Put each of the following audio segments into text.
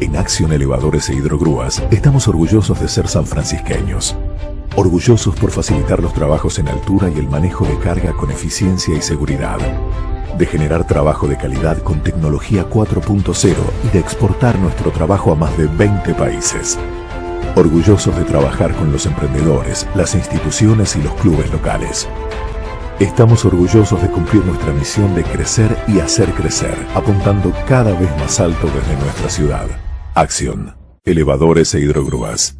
En Acción Elevadores e Hidrogrúas estamos orgullosos de ser sanfrancisqueños. Orgullosos por facilitar los trabajos en altura y el manejo de carga con eficiencia y seguridad. De generar trabajo de calidad con tecnología 4.0 y de exportar nuestro trabajo a más de 20 países. Orgullosos de trabajar con los emprendedores, las instituciones y los clubes locales. Estamos orgullosos de cumplir nuestra misión de crecer y hacer crecer, apuntando cada vez más alto desde nuestra ciudad. Acción. Elevadores e Hidrogrúas.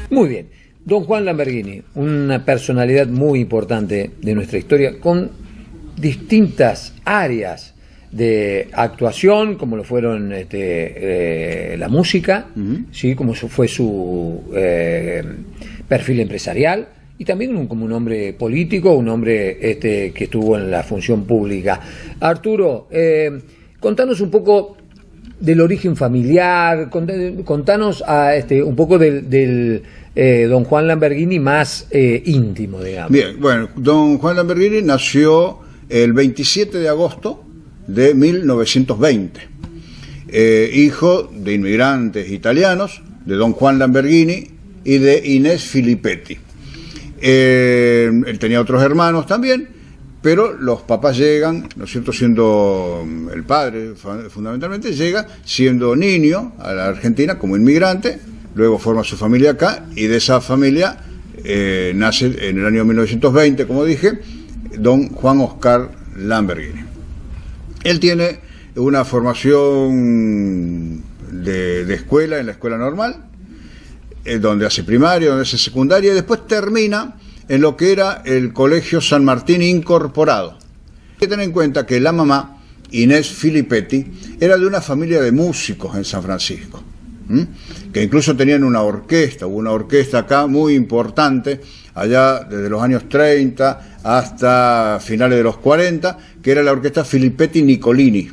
Muy bien, don Juan Lamberghini, una personalidad muy importante de nuestra historia, con distintas áreas de actuación, como lo fueron la música, ¿sí? Como fue su perfil empresarial, y también como un hombre político, un hombre que estuvo en la función pública. Arturo, contanos un poco del origen familiar, contanos un poco del don Juan Lamberghini más íntimo, digamos. Bien, bueno, don Juan Lamberghini nació el 27 de agosto de 1920, hijo de inmigrantes italianos, de don Juan Lamberghini y de Inés Filippetti. Él tenía otros hermanos también, pero los papás llegan, ¿no es cierto?, siendo el padre fundamentalmente, llega siendo niño a la Argentina como inmigrante, luego forma su familia acá, y de esa familia nace en el año 1920, como dije, don Juan Oscar Lamberghini. Él tiene una formación de escuela, en la escuela normal, donde hace primaria, donde hace secundaria, y después termina en lo que era el Colegio San Martín Incorporado. Hay que tener en cuenta que la mamá, Inés Filippetti, era de una familia de músicos en San Francisco, que incluso tenían una orquesta, hubo una orquesta acá muy importante, allá desde los años 30 hasta finales de los 40, que era la orquesta Filippetti Nicolini.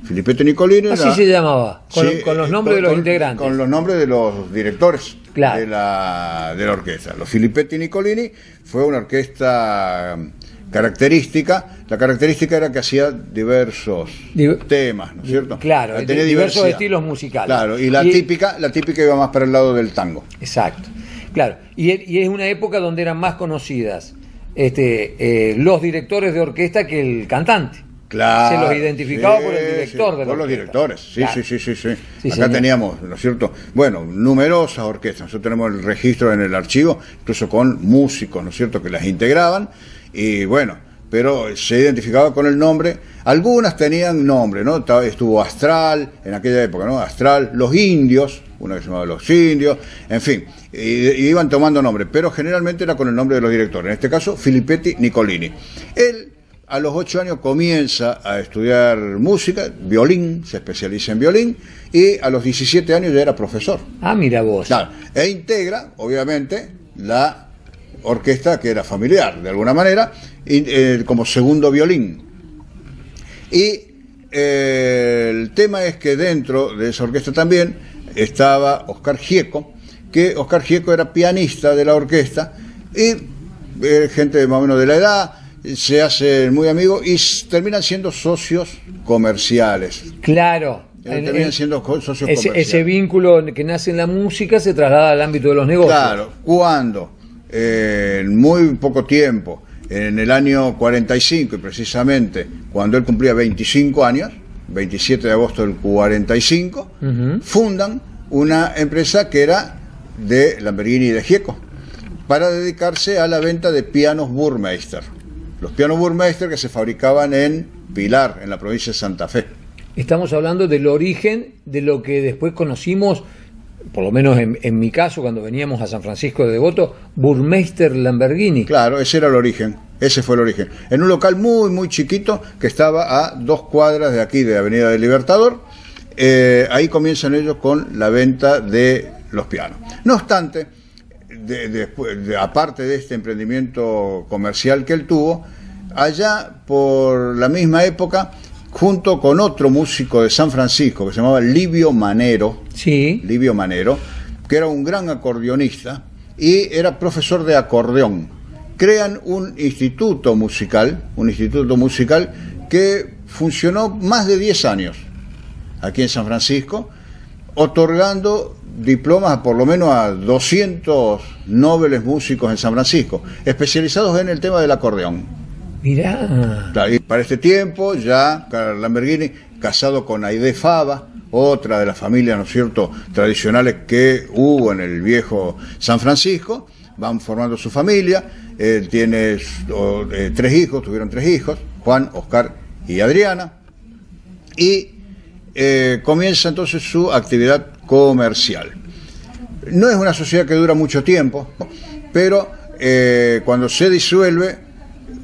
Filippetti Nicolini así se llamaba, con los nombres de los integrantes. Con los nombres de los directores, claro, de la orquesta. Los Filippetti Nicolini fue una orquesta característica. La característica era que hacía diversos temas, ¿no es cierto? Claro, tenía diversos estilos musicales. Claro, y la típica iba más para el lado del tango. Exacto, claro. Y es una época donde eran más conocidas los directores de orquesta que el cantante. Claro, se los identificaba por el director de la orquesta. Por los directores, sí, claro. Sí. Acá señor. teníamos, ¿no es cierto? Bueno, numerosas orquestas. Nosotros tenemos el registro en el archivo, incluso con músicos, ¿no es cierto?, que las integraban. Y bueno, pero se identificaba con el nombre. Algunas tenían nombre, ¿no? Estuvo Astral en aquella época, ¿no? Astral, Los Indios, una que se llamaba Los Indios, en fin, y iban tomando nombre, pero generalmente era con el nombre de los directores. En este caso, Filippetti Nicolini. Él, a los 8 años, comienza a estudiar música, violín, se especializa en violín, y a los 17 años ya era profesor. Ah, mira vos. Claro, e integra, obviamente, la orquesta que era familiar, de alguna manera, como segundo violín. Y el tema es que dentro de esa orquesta también estaba Oscar Gieco, que Oscar Gieco era pianista de la orquesta, y gente más o menos de la edad, se hacen muy amigos y terminan siendo socios comerciales. Claro. Terminan siendo socios comerciales. Ese vínculo que nace en la música se traslada al ámbito de los negocios. Claro, cuando en muy poco tiempo, en el año 45, y precisamente cuando él cumplía 25 años, 27 de agosto del 45, fundan una empresa que era de Lamberghini y de Gieco, para dedicarse a la venta de pianos Burmeister. los pianos Burmeister que se fabricaban en Pilar, en la provincia de Santa Fe. Estamos hablando del origen de lo que después conocimos, por lo menos en mi caso, cuando veníamos a San Francisco de Devoto, Burmeister Lamborghini. Claro, ese era el origen, ese fue el origen. En un local muy, muy chiquito que estaba a 2 cuadras de aquí, de Avenida del Libertador. Ahí comienzan ellos con la venta de los pianos. No obstante, aparte de este emprendimiento comercial que él tuvo, allá por la misma época, junto con otro músico de San Francisco que se llamaba Livio Manero, sí. Livio Manero, que era un gran acordeonista y era profesor de acordeón, crean un instituto musical que funcionó más de 10 años aquí en San Francisco, otorgando diplomas por lo menos a 200 nobles músicos en San Francisco, especializados en el tema del acordeón. Mirá. Claro, y para este tiempo ya Carl Lamborghini, casado con Aide Fava, otra de las familias, ¿no es cierto?, tradicionales que hubo en el viejo San Francisco, van formando su familia. Él tiene 3 hijos, tuvieron 3 hijos, Juan, Oscar y Adriana, y comienza entonces su actividad comercial. No es una sociedad que dura mucho tiempo, pero cuando se disuelve,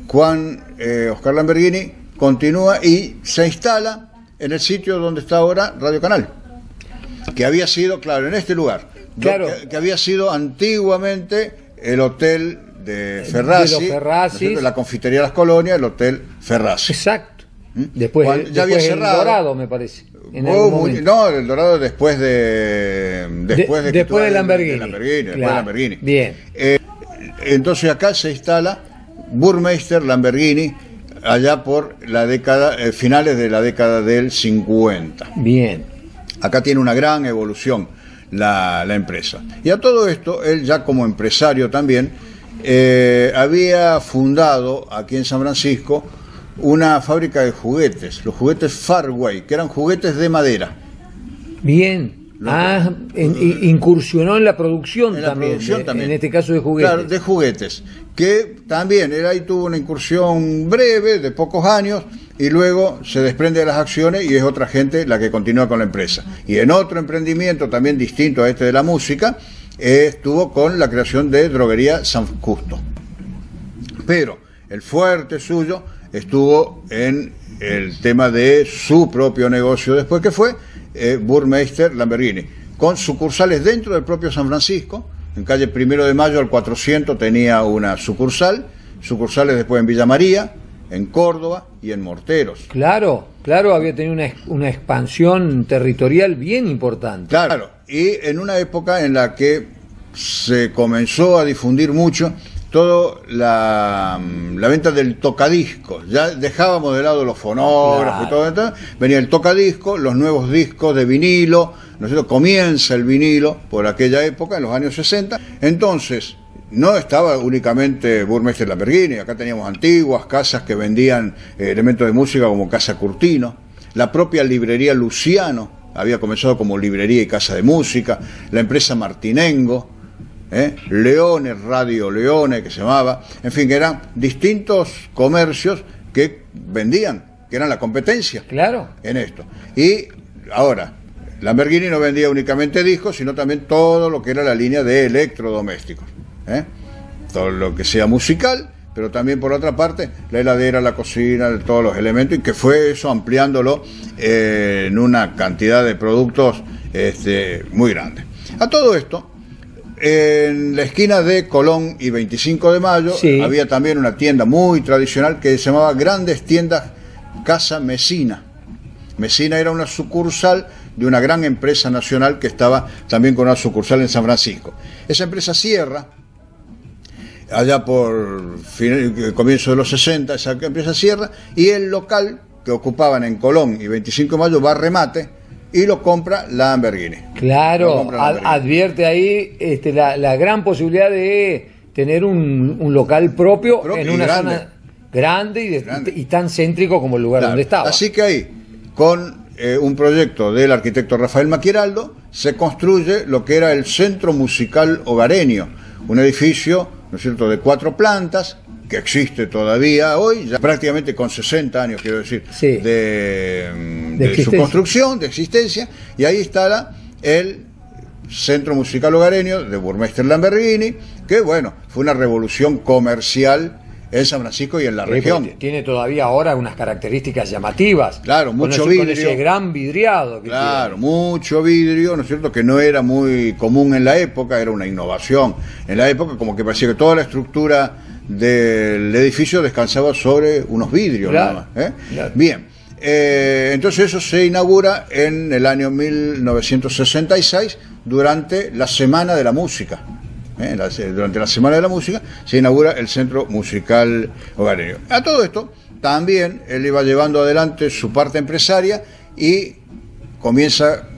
Oscar Lamborghini continúa y se instala en el sitio donde está ahora Radio Canal, que había sido, claro, en este lugar, claro, que había sido antiguamente el hotel de Ferrazzi, de los Ferrazzis, ¿no? La confitería de las Colonias, el hotel Ferrazzi. Exacto. Después, ya había cerrado. El Dorado, me parece. No, el Dorado después de Lamborghini. Claro. Lamborghini. Bien. Entonces acá se instala Burmeister Lamborghini allá por la década, finales de la década del 50. Bien. Acá tiene una gran evolución la empresa. Y a todo esto, él ya como empresario también, había fundado aquí en San Francisco una fábrica de juguetes, los juguetes Farway, que eran juguetes de madera. Bien. Incursionó en la producción, también, en este caso de juguetes. Claro, de juguetes, que también él ahí tuvo una incursión breve, de pocos años, y luego se desprende de las acciones y es otra gente la que continúa con la empresa. Y en otro emprendimiento también distinto a este de la música, estuvo con la creación de Droguería San Justo. Pero el fuerte suyo estuvo en el tema de su propio negocio después, que fue Burmeister Lamborghini, con sucursales dentro del propio San Francisco. En calle 1 de Mayo al 400 tenía una sucursales después en Villa María, en Córdoba y en Morteros. Claro, había tenido una expansión territorial bien importante. Claro, y en una época en la que se comenzó a difundir mucho toda la venta del tocadiscos. Ya dejábamos de lado los fonógrafos, claro, y todo esto. Venía el tocadiscos, los nuevos discos de vinilo, ¿no es cierto? Comienza el vinilo por aquella época, en los años 60. Entonces, no estaba únicamente Burmeister Lamborghini, acá teníamos antiguas casas que vendían elementos de música como Casa Curtino, la propia librería Luciano había comenzado como librería y casa de música, la empresa Martinengo, Leones, Radio Leones, que se llamaba, en fin, que eran distintos comercios que vendían, que eran la competencia, claro, en esto. Y ahora, Lamborghini no vendía únicamente discos, sino también todo lo que era la línea de electrodomésticos, todo lo que sea musical, pero también por otra parte la heladera, la cocina, todos los elementos, y que fue eso ampliándolo en una cantidad de productos muy grande. A todo esto, en la esquina de Colón y 25 de Mayo, sí, había también una tienda muy tradicional que se llamaba Grandes Tiendas Casa Mesina. Mesina era una sucursal de una gran empresa nacional que estaba también con una sucursal en San Francisco. Esa empresa cierra allá por comienzo de los 60, esa empresa cierra, y el local que ocupaban en Colón y 25 de Mayo va a remate y lo compra Lamborghini. Claro, advierte ahí la gran posibilidad de tener un local propio en una zona grande y tan céntrico como el lugar, claro, donde estaba. Así que ahí, con un proyecto del arquitecto Rafael Maquiraldo, se construye lo que era el Centro Musical Hogareño, un edificio, ¿no es cierto?, de 4 plantas, que existe todavía hoy, ya prácticamente con 60 años, quiero decir, sí, de su construcción, de existencia, y ahí está el Centro Musical Hogareño de Burmeister Lamborghini, que bueno, fue una revolución comercial en San Francisco y en la región. Tiene todavía ahora unas características llamativas. Claro, mucho vidrio. Con ese gran vidriado que claro, tiene. mucho vidrio, ¿no es cierto? Que no era muy común en la época, era una innovación. En la época como que parecía que toda la estructura del edificio descansaba sobre unos vidrios, claro, nada más, claro. Bien, entonces eso se inaugura en el año 1966 durante la Semana de la Música. Durante la Semana de la Música se inaugura el Centro Musical Hogareño. A todo esto, también él iba llevando adelante su parte empresaria y comienza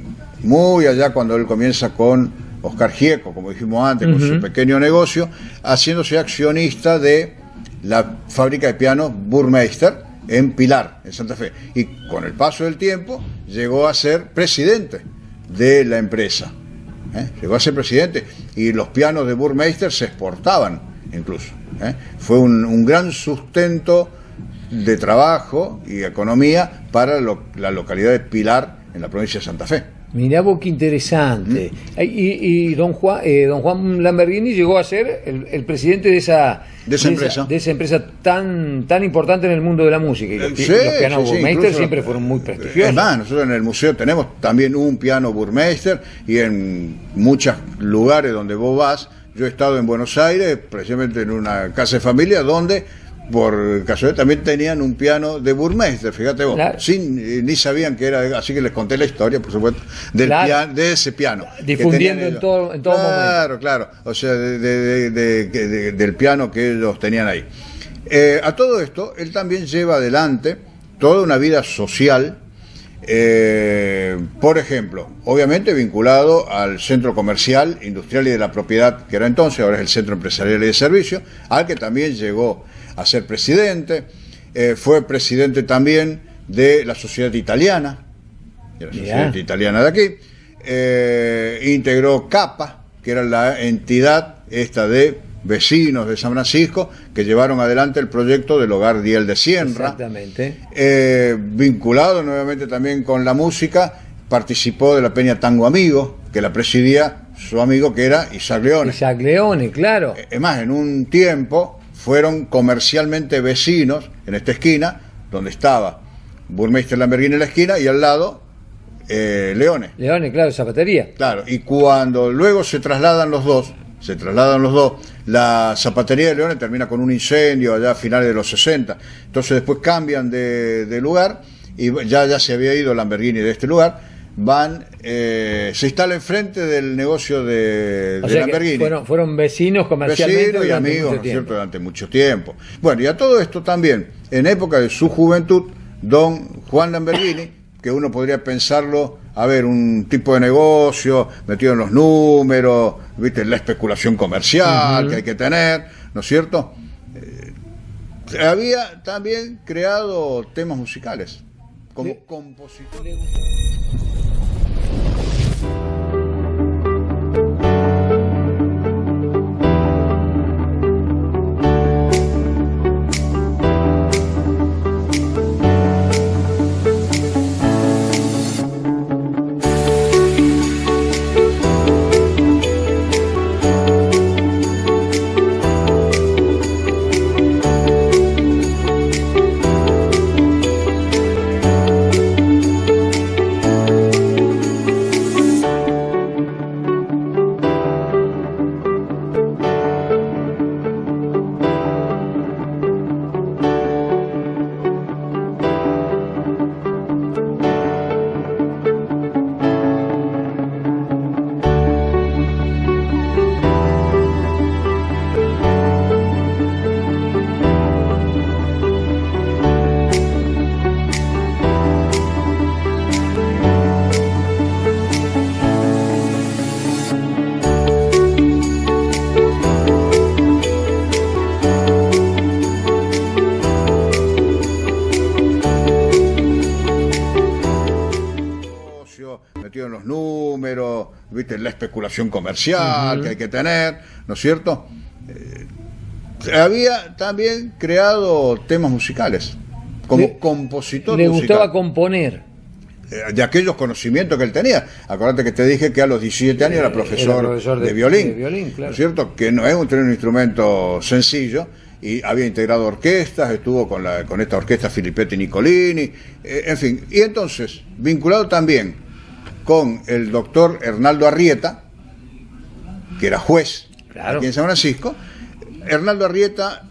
muy allá cuando él comienza con Oscar Gieco, como dijimos antes, con su pequeño negocio, haciéndose accionista de la fábrica de pianos Burmeister en Pilar, en Santa Fe. Y con el paso del tiempo llegó a ser presidente de la empresa. Llegó a ser presidente y los pianos de Burmeister se exportaban incluso. Fue un gran sustento de trabajo y economía para la localidad de Pilar en la provincia de Santa Fe. Mirá vos qué interesante. Y don Juan Lamborghini llegó a ser el presidente de esa empresa tan importante en el mundo de la música. Y los pianos Burmeister siempre fueron muy prestigiosos. Es más, nosotros en el museo tenemos también un piano Burmeister y en muchos lugares donde vos vas. Yo he estado en Buenos Aires, precisamente en una casa de familia donde por casualidad también tenían un piano de Burmeister, fíjate vos, claro. Ni sabían que era, así que les conté la historia, por supuesto, de ese piano. Difundiendo en todo momento. Claro, o sea, del piano que ellos tenían ahí. A todo esto, él también lleva adelante toda una vida social, por ejemplo, obviamente vinculado al centro comercial, industrial y de la propiedad que era entonces, ahora es el Centro Empresarial y de Servicios, al que también llegó a ser presidente, fue presidente también de la Sociedad Italiana, de aquí, integró CAPA, que era la entidad esta de vecinos de San Francisco, que llevaron adelante el proyecto del Hogar Diel de Sienra. Exactamente. Vinculado nuevamente también con la música, participó de la Peña Tango Amigo, que la presidía su amigo que era Isaac Leone. Isaac Leone, claro. Es más, en un tiempo fueron comercialmente vecinos en esta esquina, donde estaba Burmeister Lamborghini en la esquina y al lado Leone. Leone, claro, zapatería. Claro, y cuando luego se trasladan los dos, la zapatería de Leone termina con un incendio allá a finales de los 60. Entonces después cambian de lugar y ya se había ido Lamborghini de este lugar. Se instala enfrente del negocio de Lamborghini. Fueron vecinos comercialmente y amigos, ¿no es cierto?, durante mucho tiempo. Bueno, y a todo esto también, en época de su juventud, don Juan Lamborghini, que uno podría pensarlo, a ver, un tipo de negocio metido en los números, ¿viste?, la especulación comercial que hay que tener, ¿no es cierto? Había también creado temas musicales como compositor. Metido en los números, ¿viste?, la especulación comercial que hay que tener, ¿no es cierto? Había también creado temas musicales como compositor le musical. gustaba componer. De aquellos conocimientos que él tenía. Acuérdate que te dije que a los 17 años era profesor de violín. De violín, claro. ¿No es cierto? Que no es un instrumento sencillo, y había integrado orquestas, estuvo con esta orquesta Filippetti Nicolini, en fin. Y entonces, vinculado también con el doctor Hernaldo Arrieta, que era juez, claro, aquí en San Francisco. Hernaldo Arrieta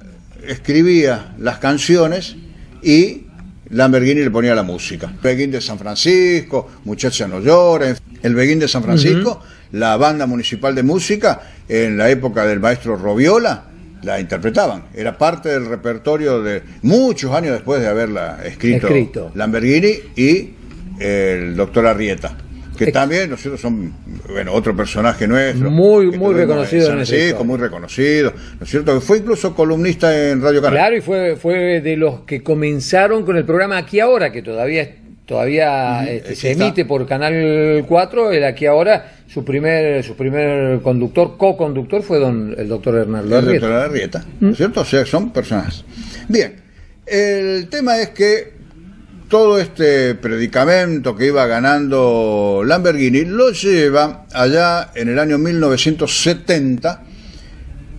escribía las canciones y Lamborghini le ponía la música. Beguín de San Francisco, Muchacha no llora. El Beguín de San Francisco, la banda municipal de música, en la época del maestro Robiola, la interpretaban. Era parte del repertorio de muchos años después de haberla escrito. Lamborghini y el doctor Arrieta, que también nosotros son, bueno, otro personaje nuestro, muy reconocido en ese Francisco, muy reconocido, ¿no es cierto? Que fue incluso columnista en Radio Canal. Claro, y fue de los que comenzaron con el programa Aquí Ahora, que todavía se emite por Canal 4. El Aquí Ahora, su primer co-conductor fue el doctor Hernaldo Arrieta. El doctor Arrieta, ¿no es cierto? O sea, son personas. Bien, el tema es que todo este predicamento que iba ganando Lamborghini lo lleva allá en el año 1970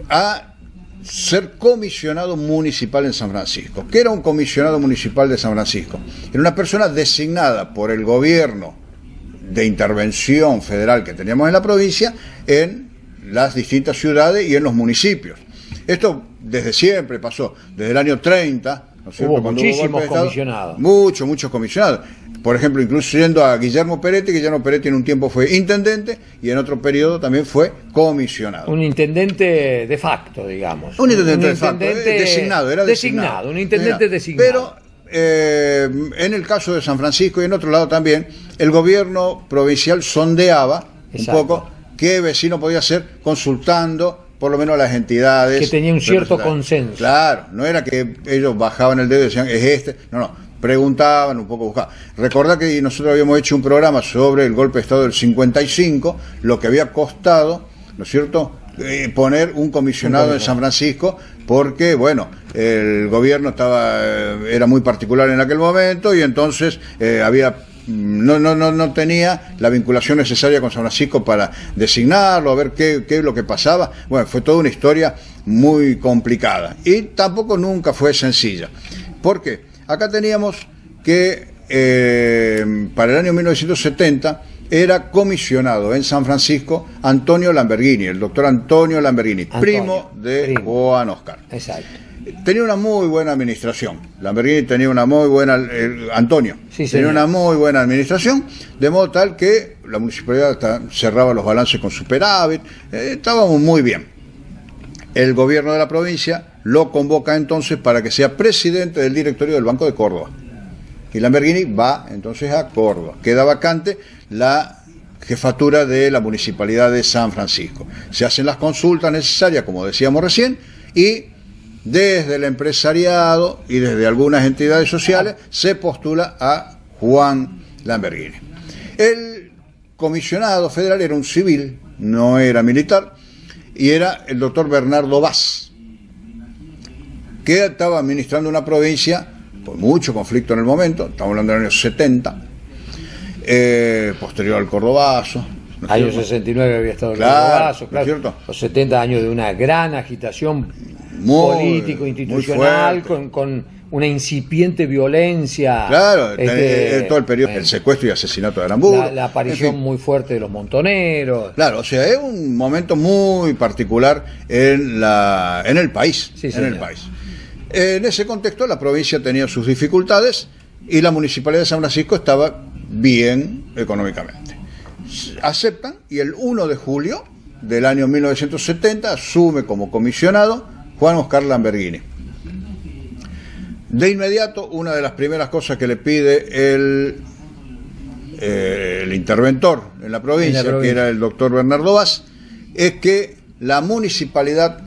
a ser comisionado municipal en San Francisco. ¿Qué era un comisionado municipal de San Francisco? Era una persona designada por el gobierno de intervención federal que teníamos en la provincia en las distintas ciudades y en los municipios. Esto desde siempre pasó, desde el año 30. ¿No es cierto? Hubo muchísimos comisionados. Muchos comisionados. Por ejemplo, incluso yendo a Guillermo Peretti. Guillermo Peretti en un tiempo fue intendente y en otro periodo también fue comisionado. Un intendente de facto, digamos. Un intendente de facto, designado, era designado. Un intendente designado. Pero en el caso de San Francisco y en otro lado también, el gobierno provincial sondeaba un poco qué vecino podía ser, consultando por lo menos a las entidades que tenía un cierto consenso. Claro, no era que ellos bajaban el dedo y decían es este, no, preguntaban un poco, buscaban. Recordá que nosotros habíamos hecho un programa sobre el golpe de Estado del 55, lo que había costado, ¿no es cierto?, poner un comisionado en San Francisco, porque bueno, el gobierno era muy particular en aquel momento y entonces no tenía la vinculación necesaria con San Francisco para designarlo, a ver qué es lo que pasaba. Bueno, fue toda una historia muy complicada y tampoco nunca fue sencilla. ¿Por qué? Acá teníamos que para el año 1970 era comisionado en San Francisco Antonio Lamborghini, el doctor Antonio Lamborghini, primo de Juan Oscar. Exacto. Tenía una muy buena administración. Lamborghini tenía una muy buena... Antonio tenía una muy buena administración, de modo tal que la municipalidad cerraba los balances con superávit. Estábamos muy bien. El gobierno de la provincia lo convoca entonces para que sea presidente del directorio del Banco de Córdoba. Y Lamborghini va entonces a Córdoba. Queda vacante la jefatura de la municipalidad de San Francisco. Se hacen las consultas necesarias, como decíamos recién, y desde el empresariado y desde algunas entidades sociales se postula a Juan Lamborghini. El comisionado federal era un civil, no era militar, y era el doctor Bernardo Vaz, que estaba administrando una provincia con mucho conflicto en el momento, estamos hablando de los años 70, posterior al Cordobazo. ¿No años 69 había estado el Cordobazo, claro, ¿cierto? Los 70 años de una gran agitación político, institucional, con una incipiente violencia. Claro, todo el periodo, el secuestro y asesinato de Aramburu. La aparición muy fuerte de los montoneros. Claro, o sea, es un momento muy particular en el país. Sí, en el país. En ese contexto, la provincia tenía sus dificultades y la municipalidad de San Francisco estaba bien económicamente. Aceptan y el 1 de julio del año 1970 asume como comisionado Juan Oscar Lamborghini. De inmediato, una de las primeras cosas que le pide el interventor en la provincia, que era el doctor Bernardo Vaz, es que la municipalidad,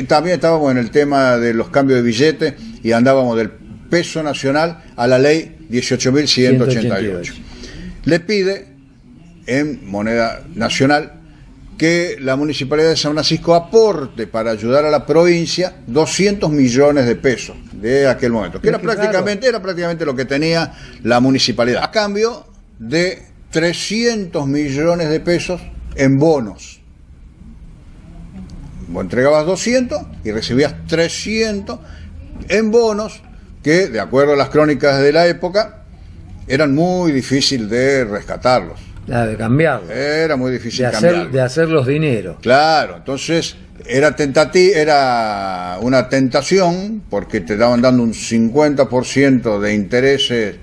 también estábamos en el tema de los cambios de billetes y andábamos del peso nacional a la ley 18.188. Le pide en moneda nacional que la Municipalidad de San Francisco aporte para ayudar a la provincia 200 millones de pesos de aquel momento, que era prácticamente lo que tenía la municipalidad, a cambio de 300 millones de pesos en bonos. Vos entregabas 200 y recibías 300 en bonos que, de acuerdo a las crónicas de la época, eran muy difíciles de rescatarlos. De cambiarlos. Era muy difícil cambiarlos. De hacer los dineros. Claro, entonces era una tentación, porque te estaban dando un 50% de intereses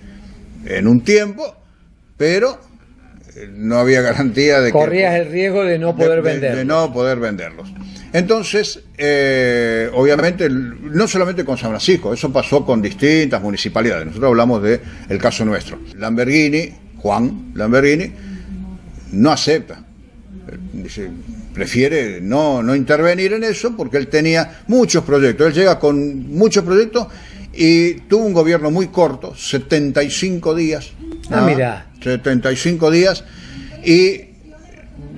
en un tiempo, pero no había garantía de corrías el riesgo de no poder venderlos. De no poder venderlos. Entonces, obviamente, no solamente con San Francisco, eso pasó con distintas municipalidades. Nosotros hablamos del caso nuestro. Juan Lamberghini, no acepta. Dice, prefiere no intervenir en eso porque él tenía muchos proyectos. Él llega con muchos proyectos y tuvo un gobierno muy corto, 75 días. Mira. 75 días, y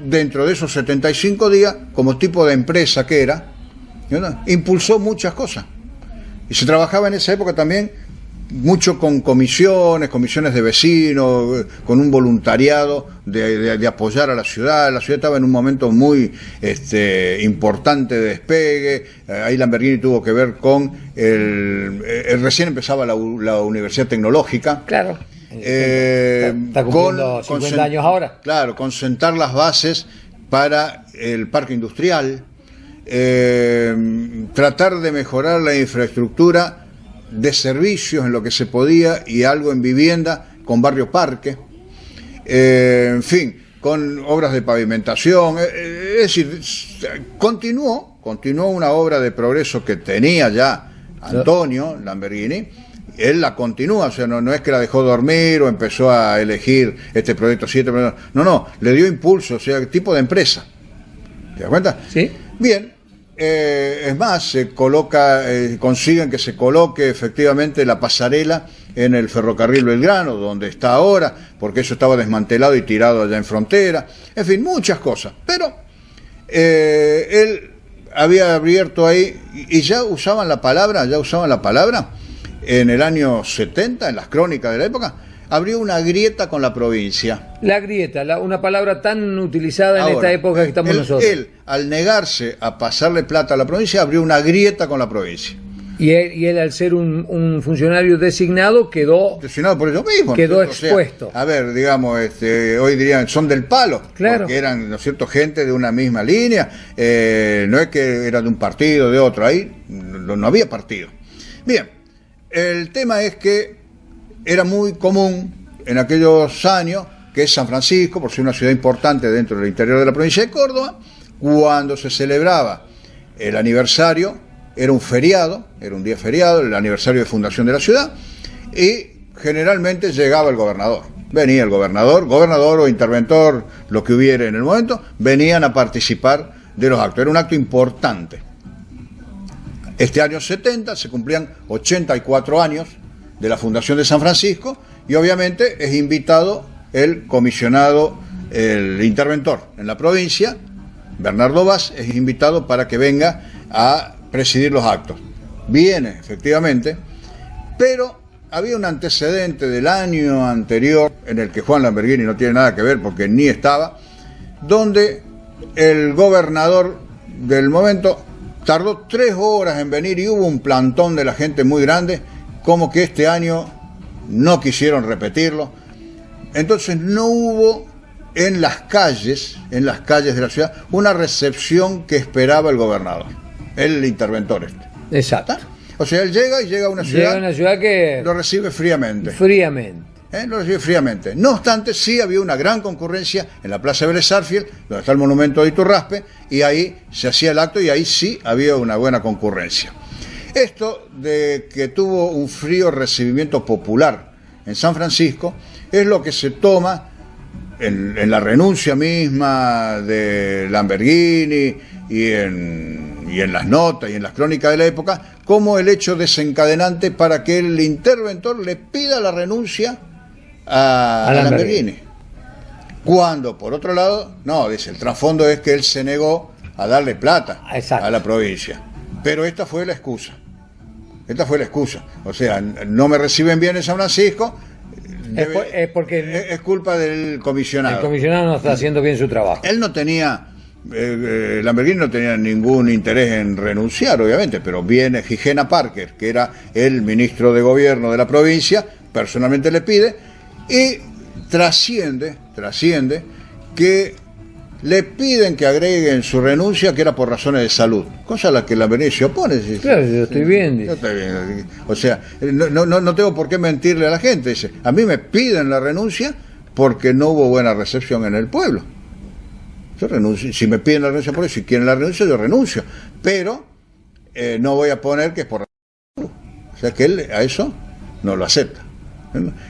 dentro de esos 75 días, como tipo de empresa que era, ¿no?, impulsó muchas cosas. Y se trabajaba en esa época también mucho con comisiones de vecinos, con un voluntariado de apoyar a la ciudad. La ciudad estaba en un momento muy importante de despegue. Ahí Lamberghini tuvo que ver con recién empezaba la Universidad Tecnológica. Claro. Está cumpliendo 50 años ahora. Claro, con sentar las bases para el parque industrial, tratar de mejorar la infraestructura de servicios en lo que se podía y algo en vivienda con barrio parque, en fin, con obras de pavimentación. Es decir, continuó una obra de progreso que tenía ya Antonio Lamberghini. Él la continúa, o sea, no es que la dejó dormir o empezó a elegir este proyecto 7, no, le dio impulso, o sea, tipo de empresa. ¿Te das cuenta? Sí. Bien, es más, consiguen que se coloque efectivamente la pasarela en el ferrocarril Belgrano, donde está ahora, porque eso estaba desmantelado y tirado allá en Frontera. En fin, muchas cosas. Pero él había abierto ahí, y ya usaban la palabra, en el año 70, en las crónicas de la época, abrió una grieta con la provincia. La grieta, una palabra tan utilizada en esta época que estamos nosotros. Él, al negarse a pasarle plata a la provincia, abrió una grieta con la provincia. Y él al ser un funcionario designado, quedó por ello mismo. Quedó expuesto. O sea, a ver, digamos, hoy dirían, son del palo. Claro. Porque eran, ¿no es cierto?, gente de una misma línea. No es que era de un partido, de otro. Ahí no había partido. Bien. El tema es que era muy común en aquellos años que San Francisco, por ser una ciudad importante dentro del interior de la provincia de Córdoba, cuando se celebraba el aniversario, era un feriado, era un día feriado, el aniversario de fundación de la ciudad, y generalmente llegaba el gobernador. Venía el gobernador o interventor, lo que hubiera en el momento, venían a participar de los actos. Era un acto importante. Este año 70 se cumplían 84 años de la fundación de San Francisco y obviamente es invitado el comisionado, el interventor en la provincia, Bernardo Vaz, es invitado para que venga a presidir los actos. Viene, efectivamente, pero había un antecedente del año anterior en el que Juan Lamberghini no tiene nada que ver porque ni estaba, donde el gobernador del momento tardó 3 horas en venir y hubo un plantón de la gente muy grande, como que este año no quisieron repetirlo. Entonces no hubo en las calles de la ciudad una recepción que esperaba el gobernador, el interventor este. Exacto. O sea, él llega a una ciudad que lo recibe fríamente. Lo recibe fríamente. No obstante, sí había una gran concurrencia en la Plaza Vélez Sarsfield, donde está el monumento de Iturraspe, y ahí se hacía el acto y ahí sí había una buena concurrencia. Esto de que tuvo un frío recibimiento popular en San Francisco es lo que se toma en la renuncia misma de Lamberghini y en las notas y en las crónicas de la época como el hecho desencadenante para que el interventor le pida la renuncia a Lamberghini. Cuando, por otro lado, no, dice, el trasfondo es que él se negó a darle plata a la provincia. Pero esta fue la excusa. O sea, no me reciben bien en San Francisco. Porque es culpa del comisionado. El comisionado no está haciendo bien su trabajo. Él no tenía, Lamborghini no tenía ningún interés en renunciar, obviamente, pero viene Gigena Parker, que era el ministro de gobierno de la provincia, personalmente le pide, y trasciende que le piden que agreguen su renuncia, que era por razones de salud, cosa a la que Lamborghini se opone. Claro, yo estoy bien. O sea, no tengo por qué mentirle a la gente. Dice, a mí me piden la renuncia porque no hubo buena recepción en el pueblo. Yo renuncio, si me piden la renuncia por eso, si quieren la renuncia, yo renuncio, pero no voy a poner que es por salud. O sea que él a eso no lo acepta.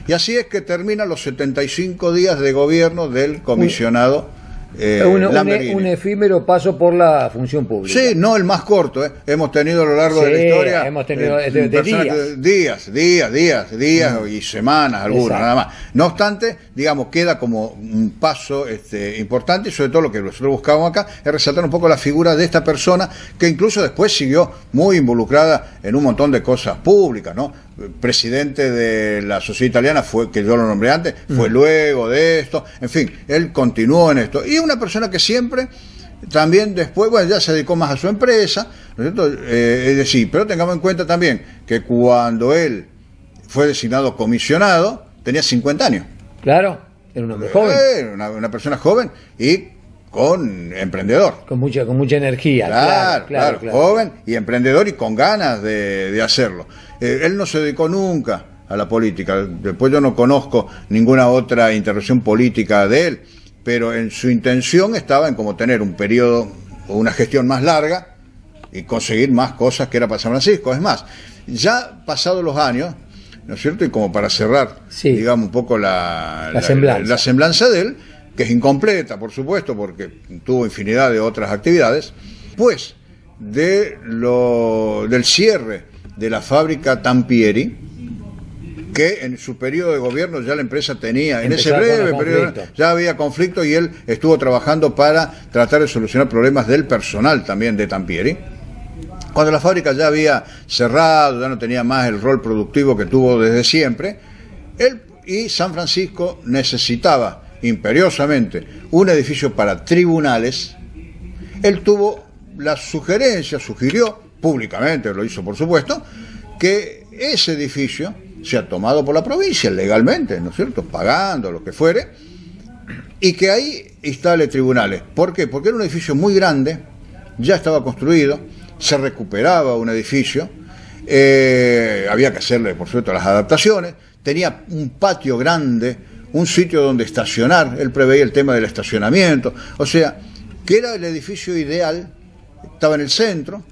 Y así es que terminan los 75 días de gobierno del comisionado un efímero paso por la función pública. Sí, no el más corto, ¿eh? Hemos tenido a lo largo de la historia hemos tenido días y semanas algunas. Exacto. Nada más. No obstante, digamos, queda como un paso importante, y sobre todo lo que nosotros buscábamos acá es resaltar un poco la figura de esta persona, que incluso después siguió muy involucrada en un montón de cosas públicas, ¿no? Presidente de la Sociedad Italiana, fue, que yo lo nombré antes, fue luego de esto, en fin, él continuó en esto. Y una persona que siempre, también después, bueno, ya se dedicó más a su empresa, ¿no es cierto? Es decir, pero tengamos en cuenta también que cuando él fue designado comisionado, tenía 50 años. Claro, era un hombre joven. Era una persona joven y con emprendedor. Con mucha energía. Claro, joven y emprendedor y con ganas de hacerlo. Él no se dedicó nunca a la política. Después yo no conozco ninguna otra intervención política de él, pero en su intención estaba en como tener un periodo o una gestión más larga y conseguir más cosas que era para San Francisco. Es más, ya pasados los años, ¿no es cierto? Y como para cerrar, digamos, un poco la semblanza de él, que es incompleta, por supuesto, porque tuvo infinidad de otras actividades, pues del cierre de la fábrica Tampieri, que en su periodo de gobierno ya la empresa tenía, en ese breve periodo ya había conflicto, y él estuvo trabajando para tratar de solucionar problemas del personal también de Tampieri. Cuando la fábrica ya había cerrado, ya no tenía más el rol productivo que tuvo desde siempre, él y San Francisco necesitaba imperiosamente un edificio para tribunales. Él tuvo la sugerencia, sugirió públicamente, lo hizo por supuesto, que ese edificio sea tomado por la provincia legalmente, ¿no es cierto?, pagando lo que fuere, y que ahí instale tribunales. ¿Por qué? Porque era un edificio muy grande, ya estaba construido, se recuperaba un edificio, había que hacerle por supuesto las adaptaciones, tenía un patio grande, un sitio donde estacionar, él preveía el tema del estacionamiento, o sea, que era el edificio ideal, estaba en el centro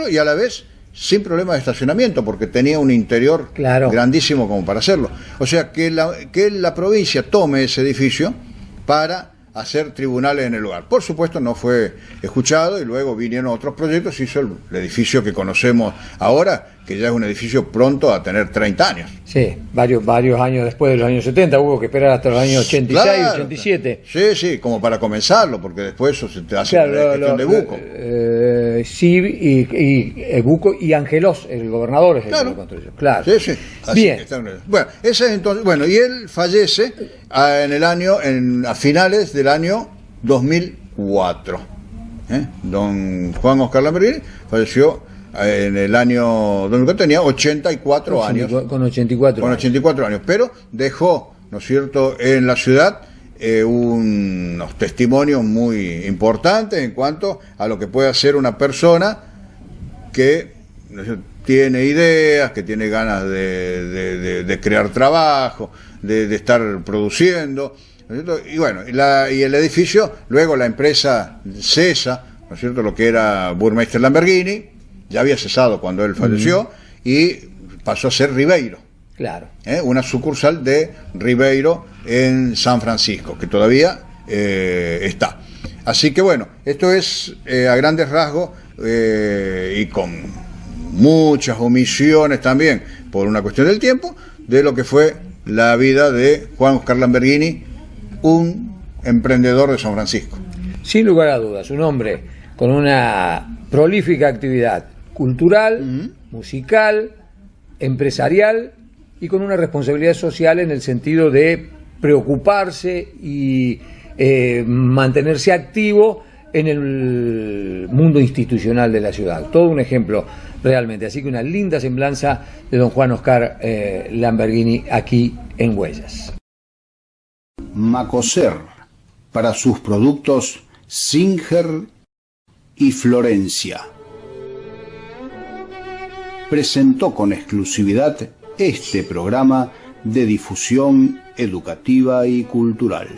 y a la vez sin problema de estacionamiento, porque tenía un interior grandísimo como para hacerlo. O sea, que la provincia tome ese edificio para hacer tribunales en el lugar. Por supuesto no fue escuchado, y luego vinieron otros proyectos, hizo el edificio que conocemos ahora, que ya es un edificio pronto a tener 30 años. Sí, varios años después de los años 70, hubo que esperar hasta los años 86, 87. Sí, como para comenzarlo, porque después eso se te hace cuestión de Buco. Sí, y Buco y Angelos, el gobernador, es el que lo construyó. Claro. Sí. Así bien. Bueno, ese es entonces, bueno, y él fallece a finales del año 2004. Don Juan Oscar Lamborghini falleció en el año 2004, tenía 84 años. Con 84 años, pero dejó, ¿no es cierto?, en la ciudad unos testimonios muy importantes en cuanto a lo que puede hacer una persona que, ¿no es cierto?, tiene ideas, que tiene ganas de crear trabajo, de estar produciendo, ¿no es cierto? Y bueno, y el edificio, luego la empresa cesa, ¿no es cierto?, lo que era Burmeister Lamborghini, ya había cesado cuando él falleció, y pasó a ser Ribeiro. Claro. Una sucursal de Ribeiro en San Francisco, que todavía está. Así que bueno, esto es a grandes rasgos, y con muchas omisiones también, por una cuestión del tiempo, de lo que fue la vida de Juan Oscar Lamborghini un emprendedor de San Francisco. Sin lugar a dudas, un hombre con una prolífica actividad cultural, musical, empresarial y con una responsabilidad social en el sentido de preocuparse y mantenerse activo en el mundo institucional de la ciudad. Todo un ejemplo realmente. Así que una linda semblanza de don Juan Oscar Lamborghini aquí en Huellas. Macoser, para sus productos Singer y Florencia, presentó con exclusividad este programa de difusión educativa y cultural.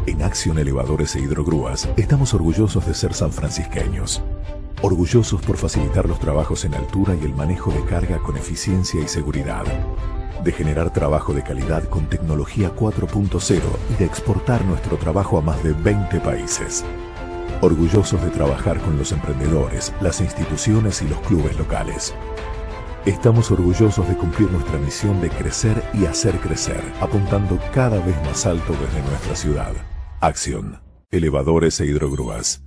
En Acción Elevadores e Hidrogrúas estamos orgullosos de ser sanfrancisqueños. Orgullosos por facilitar los trabajos en altura y el manejo de carga con eficiencia y seguridad. De generar trabajo de calidad con tecnología 4.0 y de exportar nuestro trabajo a más de 20 países. Orgullosos de trabajar con los emprendedores, las instituciones y los clubes locales. Estamos orgullosos de cumplir nuestra misión de crecer y hacer crecer, apuntando cada vez más alto desde nuestra ciudad. Acción, Elevadores e Hidrogrúas.